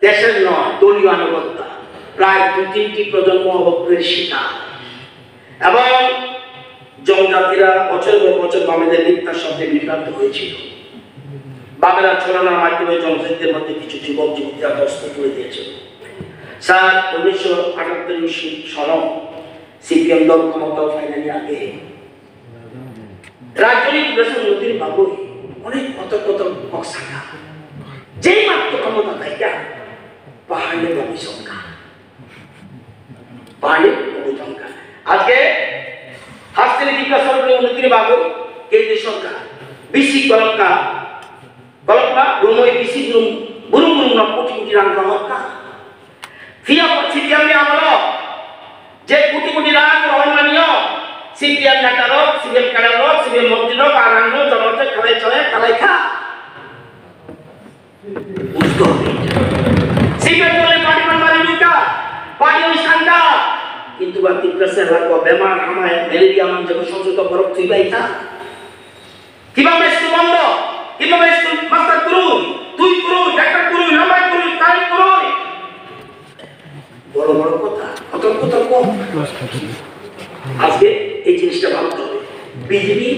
দেশের নয়, দলীয় আনুগত্যা প্রায় 2-3টি প্রজন্ম অবক্ষয়ের শিকার। এবং জনজাতিরা বছরের পর বছর বামেদের মিথ্যা শব্দে বিভ্রান্ত হয়েছিল। বামেরা ছড়ানোর মাধ্যমে জনজাতিদের মধ্যে কিছু যুবক যুবতীরা দস্ত করে দিয়েছিল। স্যার 1978 সন সিপিএম দল ক্ষমতা ফাইনালি আগে রাজনৈতিক দেশের নদীর বাবু অনেক কত কত বক্সাকা যেই মাত্র ক্ষমতা থাকে পাহাড়ে বাবু সংখ্যা পাহাড়ে বাবু সংখ্যা আজকে হাসতে জিজ্ঞাসা করলে নদীর বাবু কেন্দ্রীয় সরকার বিসি কলকা কলকা রুমই বিসি রুম বুরুম বুরুম না কোটি কোটি রান কলকা ফিয়া সিপিএম আমলো যে crore crore run রহমানিও CPM নেতারও CPM কারারও CPM মন্ত্রীরও কারানো জনতে খালে চলে খালাই খা বুঝতে হবে সিপিএম বলে পার্টি মারি লুকা পার্টি অনুষ্ঠানটা কিন্তু বাকি প্রেসে লাগো বেমার আমায় ম্যালেরিয়া মান যখন সংযুক্ত বরফ তুই বাইতা কিভাবে স্কুল বন্ধ কিভাবে স্কুল মাস্টার করুন তুই করুন ডাক্তার করুন নামাই করুন তাই করুন বড় বড় কথা কত কম আজকে এই জিনিসটা ভাবতে হবে বিজেপি